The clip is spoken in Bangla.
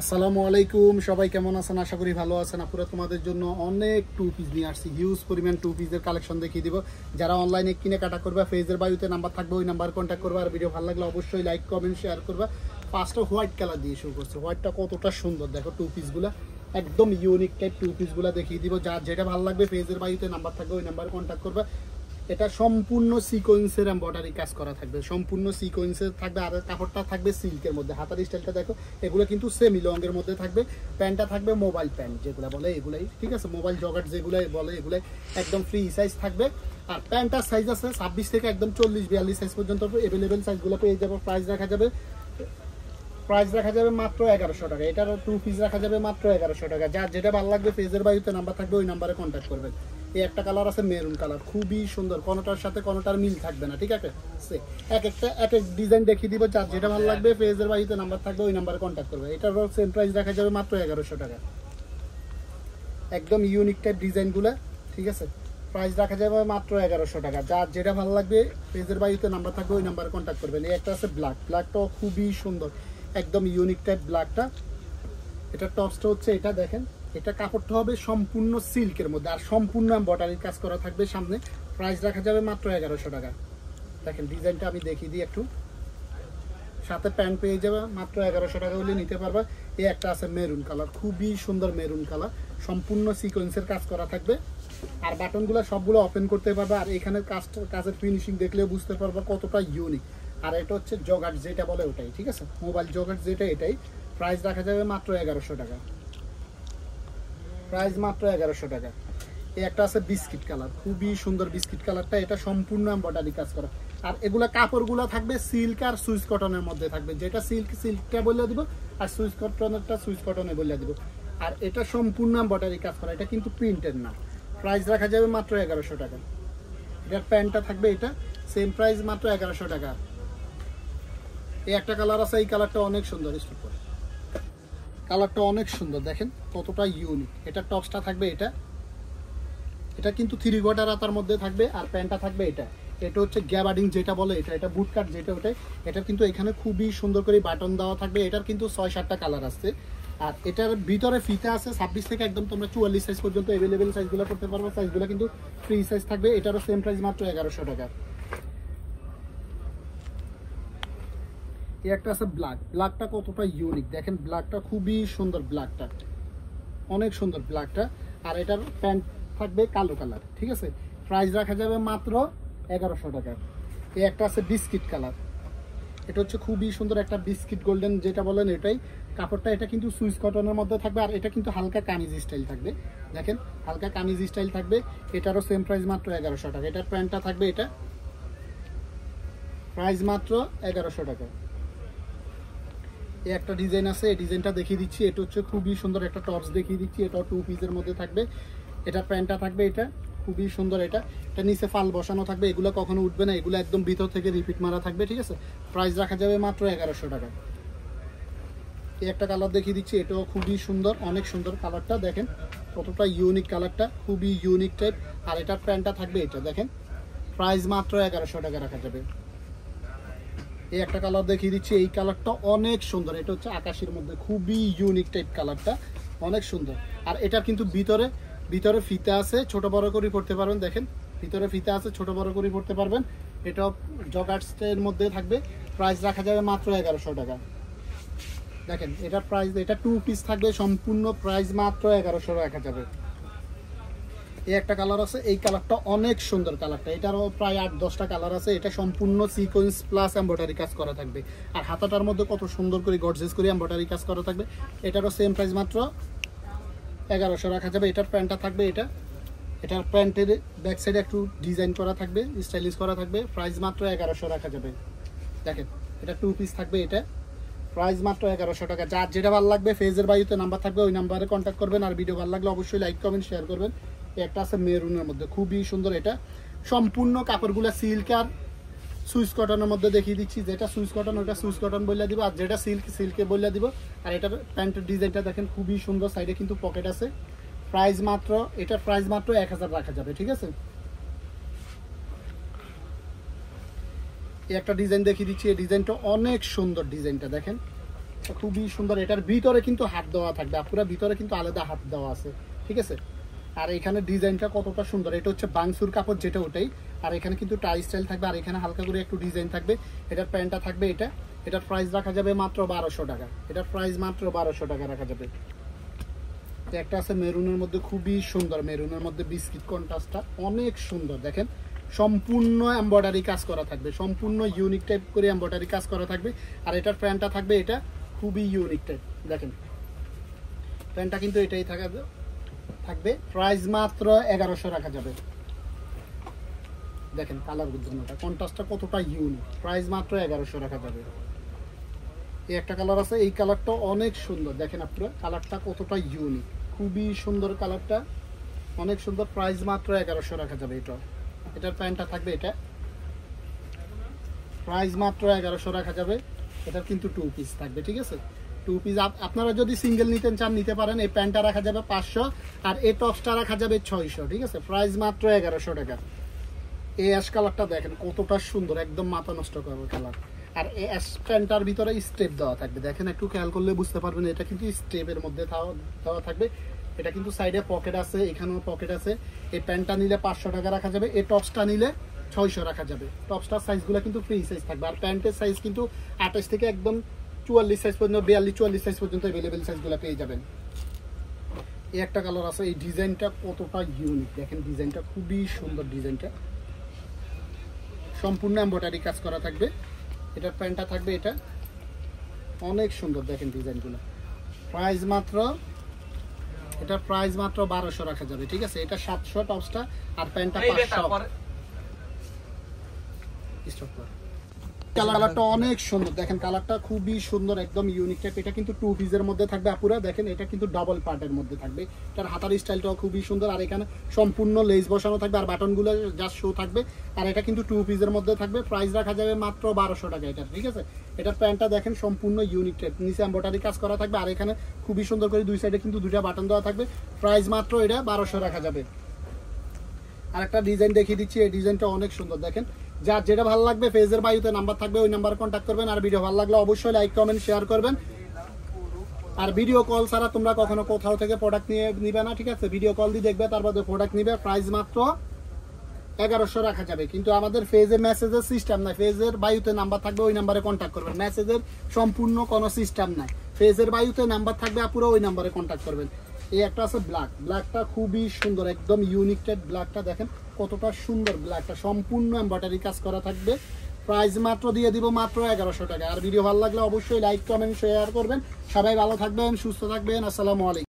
আসসালামু আলাইকুম, সবাই কেমন আছেন? আশা করি ভালো আছেন। আপুরা তোমাদের জন্য অনেক টু পিস নিয়ে আসছি, হিউজ পরিমাণ টু পিসের কালেকশন দেখিয়ে দিব। যারা অনলাইনে কিনে কাটা করবে, ফেজের বায়ুতে নাম্বার থাকবে, ওই নাম্বার কন্ট্যাক্ট করবে। আর ভিডিও ভালো লাগলে অবশ্যই লাইক কমেন্ট শেয়ার করবে। ফার্স্টটা হোয়াইট কালার দিয়ে শুরু করছে। হোয়াইটটা কতটা সুন্দর দেখো, টু পিসগুলো একদম ইউনিক টাইপ টু পিসগুলো দেখিয়ে দিব। যার যেটা ভালো লাগবে ফেজের বায়ুতে নাম্বার থাকবে, ওই নাম্বার কন্ট্যাক্ট করবে। এটা সম্পূর্ণ সিকোয়েন্সের এমব্রয়ডারি কাজ করা থাকবে, সম্পূর্ণ সিকোয়েন্সের থাকবে। আর কাপড়টা থাকবে সিল্কের মধ্যে। হাতার স্টাইলটা দেখো, এগুলো কিন্তু সেমি লংয়ের মধ্যে থাকবে। প্যান্টটা থাকবে মোবাইল প্যান্ট যেগুলো বলে, এগুলাই ঠিক আছে, মোবাইল জগাট যেগুলো বলে, এগুলাই একদম ফ্রি সাইজ থাকবে। আর প্যান্টটার সাইজ আছে 26 থেকে একদম 40-42 সাইজ পর্যন্ত এভেলেবেল সাইজগুলো পেয়ে যাবে। প্রাইস রাখা যাবে মাত্র 1100 টাকা। এটার টু পিস রাখা যাবে মাত্র 1100 টাকা। যার যেটা ভালো লাগবে ফেজের বায়ুতে নাম্বার থাকবে, ওই নাম্বারে কন্ট্যাক্ট করবেন। এই একটা কালার আছে মেরুন কালার, খুবই সুন্দর, কোনোটার সাথে কোনোটার মিল থাকবে না, ঠিক আছে। এক এক ডিজাইন দেখিয়ে দিব। যার যেটা ভালো লাগবে ফেজের বায়ুতে নাম্বার থাকবে, ওই নাম্বারে কন্ট্যাক্ট করবে। এটারও সেম প্রাইস রাখা যাবে মাত্র 1100 টাকা। একদম ইউনিক টাইপ ডিজাইনগুলো, ঠিক আছে। প্রাইস রাখা যাবে মাত্র 1100 টাকা। যার যেটা ভালো লাগবে ফেজের বায়ুতে নাম্বার থাকবে, ওই নাম্বারে কন্ট্যাক্ট করবেন। এই একটা আছে ব্ল্যাকটাও খুবই সুন্দর, একদম ইউনিক টাইপ ব্ল্যাকটা। এটা টপসটা হচ্ছে এটা দেখেন, এটা কাপড়টা হবে সম্পূর্ণ সিল্কের মধ্যে, আর সম্পূর্ণ এমব্রয়ডারির কাজ করা থাকবে সামনে। প্রাইস রাখা যাবে মাত্র 1100 টাকা। দেখেন ডিজাইনটা আমি দেখিয়ে দিই একটু। সাথে প্যান্ট পেয়ে যাবে মাত্র 1100 টাকা হলে নিতে পারবে। এই একটা আছে মেরুন কালার, খুবই সুন্দর মেরুন কালার, সম্পূর্ণ সিকোয়েন্সের কাজ করা থাকবে। আর বাটনগুলো সবগুলো ওপেন করতে পারবে। আর এখানে কাজের ফিনিশিং দেখলেও বুঝতে পারবে কতটা ইউনিক। আর এটা হচ্ছে জগাট যেটা বলে ওটাই, ঠিক আছে, মোবাইল জগাট যেটা, এটাই। প্রাইস রাখা যাবে মাত্র 1100 টাকা। প্রাইস মাত্র 1100 টাকা। এই একটা আছে বিস্কিট কালার, খুবই সুন্দর বিস্কিট কালারটা। এটা সম্পূর্ণ এমব্রয়ডারি কাজ করা। আর এগুলা কাপড়গুলো থাকবে সিল্ক আর সুইস কটনের মধ্যে থাকবে। যেটা সিল্কটা বলে দিব, আর সুইস কটনেরটা সুইস কটনে বলে দিব। আর এটা সম্পূর্ণ এমব্রয়ডারি কাজ করা, এটা কিন্তু প্রিন্টের না। প্রাইস রাখা যাবে মাত্র 1100 টাকা। এটার প্যান্টটা থাকবে এটা, সেম প্রাইস মাত্র 1100 টাকা। এই একটা কালার আছে, এই কালারটা অনেক সুন্দর, কালারটা অনেক সুন্দর, দেখেন কতটা ইউনিক। এটা টপসটা থাকবে এটা, এটা কিন্তু 3 কোয়ার্টার হাতার মধ্যে থাকবে। আর প্যান্টটা থাকবে এটা। এটা হচ্ছে গ্যাবার্ডিং যেটা বলে, এটা বুট কাট যেটা ওটাই। এটা কিন্তু এখানে খুবই সুন্দর করে বাটন দেওয়া থাকবে। এটার কিন্তু 6-7টা কালার আছে। আর এটার ভিতরে ফিতা আছে 26 থেকে একদম তোমরা 44 সাইজ পর্যন্ত এভেলেবেল সাইজগুলো করতে পারবে। সাইজগুলো কিন্তু ফ্রি সাইজ থাকবে। এটারও সেম প্রাইস মাত্র 1100 টাকা। এই একটা আছে ব্ল্যাকটা কতটা ইউনিক, দেখেন ব্ল্যাকটা খুবই সুন্দর, ব্ল্যাকটা অনেক সুন্দর ব্ল্যাকটা। আর এটার প্যান্ট থাকবে কালো কালার, ঠিক আছে। প্রাইস রাখা যাবে মাত্র 1100 টাকা। এই একটা আছে বিস্কিট কালার, এটা হচ্ছে খুবই সুন্দর একটা বিস্কিট গোল্ডেন যেটা বলেন, এটাই কাপড়টা। এটা কিন্তু সুইস কটনের মধ্যে থাকবে। আর এটা কিন্তু হালকা কামিজ স্টাইল থাকবে, দেখেন হালকা কামিজ স্টাইল থাকবে। এটারও সেম প্রাইস মাত্র 1100 টাকা। এটার প্যান্টটা থাকবে এটা, প্রাইস মাত্র 1100 টাকা। এই একটা ডিজাইন আছে, এই ডিজাইনটা দেখিয়ে দিচ্ছি। এটা হচ্ছে খুবই সুন্দর একটা টপস দেখিয়ে দিচ্ছি। এটাও টু পিসের মধ্যে থাকবে। এটা প্যান্টটা থাকবে এটা, খুবই সুন্দর। এটা নিচে ফাল বসানো থাকবে, এগুলো কখনো উঠবে না, এগুলো একদম ভিতর থেকে রিপিট মারা থাকবে, ঠিক আছে। প্রাইস রাখা যাবে মাত্র 1100 টাকা। এই একটা কালার দেখিয়ে দিচ্ছি, এটাও খুবই সুন্দর, অনেক সুন্দর কালারটা, দেখেন কতটা ইউনিক কালারটা, খুবই ইউনিক টাইপ। আর এটার প্যান্টটা থাকবে এটা, দেখেন প্রাইস মাত্র 1100 টাকা রাখা যাবে। এই একটা কালার দেখিয়ে দিচ্ছি, এই কালারটা অনেক সুন্দর। এটা হচ্ছে আকাশের মধ্যে, খুবই ইউনিক টাইপ কালারটা, অনেক সুন্দর। আর এটার কিন্তু ভিতরে ফিতা আছে, ছোট বড় করে পড়তে পারবেন, দেখেন ভিতরে ফিতা আছে, ছোট বড় করে পড়তে পারবেন। এটাও জগার্সের মধ্যে থাকবে। প্রাইস রাখা যাবে মাত্র 1100 টাকা। দেখেন এটার প্রাইস, এটা টু পিস থাকবে, সম্পূর্ণ প্রাইস মাত্র 1100 রাখা যাবে। এই একটা কালার আছে, এই কালারটা অনেক সুন্দর কালারটা। এটারও প্রায় 8-10টা কালার আছে। এটা সম্পূর্ণ সিকোয়েন্স প্লাস এমব্রয়ডারি কাজ করা থাকবে। আর হাতাটার মধ্যে কত সুন্দর করে গর্জিয়াস করে এমব্রয়ডারি কাজ করা থাকবে। এটারও সেম প্রাইস মাত্র 1100 রাখা যাবে। এটার প্যান্টটা থাকবে এটা, এটার প্যান্টের ব্যাক সাইডে একটু ডিজাইন করা থাকবে, স্টাইলিশ করা থাকবে। প্রাইস মাত্র 1100 রাখা যাবে। দেখেন এটা টু পিস থাকবে, এটা প্রাইস মাত্র 1100 টাকা। যার যেটা ভালো লাগবে ফেজের বায়ুতে নাম্বার থাকবে, ওই নাম্বারে কন্ট্যাক্ট করবেন। আর ভিডিও ভালো লাগলে অবশ্যই লাইক কমেন্ট শেয়ার করবেন। একটা আছে মেরুনের মধ্যে, খুবই সুন্দর। এটা সম্পূর্ণ কাপড়গুলো সিল্ক আর সুইস কটনের মধ্যে দেখিয়ে দিচ্ছি। যেটা সুইস কটন ওটা সুইস কটন বলে দিব, আর যেটা সিল্কে বলে দিব। আর এটার প্যান্টের ডিজাইনটা দেখেন খুবই সুন্দর, সাইডে কিন্তু পকেট আছে। প্রাইস মাত্র, এটার প্রাইস মাত্র 1000 রাখা যাবে, ঠিক আছে। এই একটা ডিজাইন দেখিয়ে দিচ্ছি, এই ডিজাইনটা অনেক সুন্দর, ডিজাইনটা দেখেন খুবই সুন্দর। এটার ভিতরে কিন্তু হাত দেওয়া থাকবে, পুরো ভিতরে কিন্তু আলাদা হাত দেওয়া আছে, ঠিক আছে। আর এখানে ডিজাইনটা কতটা সুন্দর, এটা হচ্ছে বাংসুর কাপড় যেটা ওটাই। আর এখানে কিন্তু টাই স্টাইল থাকবে, আর এখানে হালকা করে একটু ডিজাইন থাকবে। এটার প্যান্টটা থাকবে এটা, এটার প্রাইস রাখা যাবে মাত্র 1200 টাকা। এটার প্রাইস মাত্র 1200 টাকা রাখা যাবে। একটা আছে মেরুনের মধ্যে, খুবই সুন্দর, মেরুনের মধ্যে বিস্কিট কন্ট্রাস্টটা অনেক সুন্দর। দেখেন সম্পূর্ণ এমব্রয়ডারি কাজ করা থাকবে, সম্পূর্ণ ইউনিক টাইপ করে এমব্রয়ডারি কাজ করা থাকবে। আর এটার প্যান্টটা থাকবে এটা খুবই ইউনিক টাইপ। দেখেন প্যান্টটা কিন্তু এটাই থাকবে। প্রাইস মাত্র 1100 রাখা যাবে। দেখেন কালার বুঝুনটা, কন্ট্রাস্টটা কতটা ইউনিক। প্রাইস মাত্র 1100 রাখা যাবে। এই একটা কালার আছে, এই কালারটা অনেক সুন্দর। দেখেন আপনারা কালারটা কতটা ইউনিক, খুবই সুন্দর কালারটা, অনেক সুন্দর। প্রাইস মাত্র 1100 রাখা যাবে। এটার প্যান্টটা থাকবে এটা, প্রাইস মাত্র 1100 রাখা যাবে। এটার কিন্তু 2 পিস থাকবে, ঠিক আছে। 2 পিস আপনারা যদি সিঙ্গেল নিতে চান নিতে পারেন। এই প্যান্টটা রাখা যাবে 500, আর এই টপসটা রাখা যাবে 600, ঠিক আছে। প্রাইস মাত্র 1100 টাকা। এই অ্যাশ কালারটা দেখেন কতটা সুন্দর, একদম মাথা নষ্ট করবে কালার। আর এই অ্যাশ প্যান্টটার ভিতরে স্টেপ দেওয়া থাকবে, দেখেন একটু খেয়াল করলে বুঝতে পারবেন। এটা কিন্তু স্টেপের মধ্যে দেওয়া থাকবে। এটা কিন্তু সাইডে পকেট আছে, এখানেও পকেট আছে। এই প্যান্টটা নিলে 500 টাকা রাখা যাবে। এই টপসটা নিলে 600 রাখা যাবে। টপসটার সাইজগুলো কিন্তু ফ্রি সাইজ থাকবে। আর প্যান্টের সাইজ কিন্তু 28 থেকে একদম 44 সাইজ পর্যন্ত, 42-44 সাইজ পর্যন্ত অ্যাভেলেবেল সাইজগুলো পেয়ে যাবেন। এই একটা কালার আছে, এই ডিজাইনটা কতটা ইউনিক। দেখেন ডিজাইনটা খুবই সুন্দর, ডিজাইনটা সম্পূর্ণ এমব্রয়ডারি কাজ করা থাকবে। এটার প্যান্টটা থাকবে এটা অনেক সুন্দর। দেখেন ডিজাইনগুলো। প্রাইস মাত্র, এটার প্রাইস মাত্র 1200 রাখা যাবে, ঠিক আছে। এটা 700 টপসটা, আর প্যান্টটা 500। কালারটা অনেক সুন্দর। দেখেন কালারটা খুবই সুন্দর, একদম ইউনিক টাইপ। এটা কিন্তু 2 পিসের মধ্যে থাকবে আপুরা। দেখেন এটা কিন্তু ডাবল পার্টের মধ্যে থাকবে। এটার হাতার স্টাইলটাও খুবই সুন্দর। আর এখানে সম্পূর্ণ লেস বসানো থাকবে, আর বাটনগুলো জাস্ট শো থাকবে। আর এটা কিন্তু 2 পিসের মধ্যে থাকবে। প্রাইস রাখা যাবে মাত্র 1200 টাকা এটা, ঠিক আছে। এটার প্যান্টটা দেখেন সম্পূর্ণ ইউনিক টাইপ, নিচে এমব্রয়ডারি কাজ করা থাকবে। আর এখানে খুবই সুন্দর করে দুই সাইডে কিন্তু 2টা বাটন দেওয়া থাকবে। প্রাইস মাত্র এটা 1200 রাখা যাবে। আর একটা ডিজাইন দেখিয়ে দিচ্ছি, এই ডিজাইনটা অনেক সুন্দর। দেখেন যার যেটা ভালো লাগবে পেজের বায়ুতে নাম্বার থাকবে, ওই নাম্বারে কন্ট্যাক্ট করবেন। আর ভিডিও ভালো লাগলে অবশ্যই লাইক কমেন্ট শেয়ার করবেন। আর ভিডিও কল ছাড়া তোমরা কখনো কোথাও থেকে প্রোডাক্ট নিবে না, ঠিক আছে। ভিডিও কল দিয়ে দেখবে, তারপর প্রোডাক্ট নিবে। প্রাইস মাত্র 1100 রাখা যাবে। কিন্তু আমাদের পেজে মেসেজের সিস্টেম নাই, পেজের বায়ুতে নাম্বার থাকবে, ওই নাম্বারে কন্ট্যাক্ট করবেন। মেসেজের সম্পূর্ণ কোনো সিস্টেম নাই, পেজের বায়ুতে নাম্বার থাকবে, পুরো ওই নাম্বারে কন্ট্যাক্ট করবেন। এই একটা আছে ব্ল্যাক, ব্ল্যাকটা খুবই সুন্দর, একদম ইউনিক টাইপ ব্ল্যাকটা। দেখেন কতটা সুন্দর ব্ল্যাকটা, সম্পূর্ণ এমব্রয়ডারি কাজ করা থাকবে। প্রাইস মাত্র দিয়ে দিব মাত্র 1100 টাকা। আর ভিডিও ভালো লাগলে অবশ্যই লাইক কমেন্ট শেয়ার করবেন। সবাই ভালো থাকবেন, সুস্থ থাকবেন। আসসালামু আলাইকুম।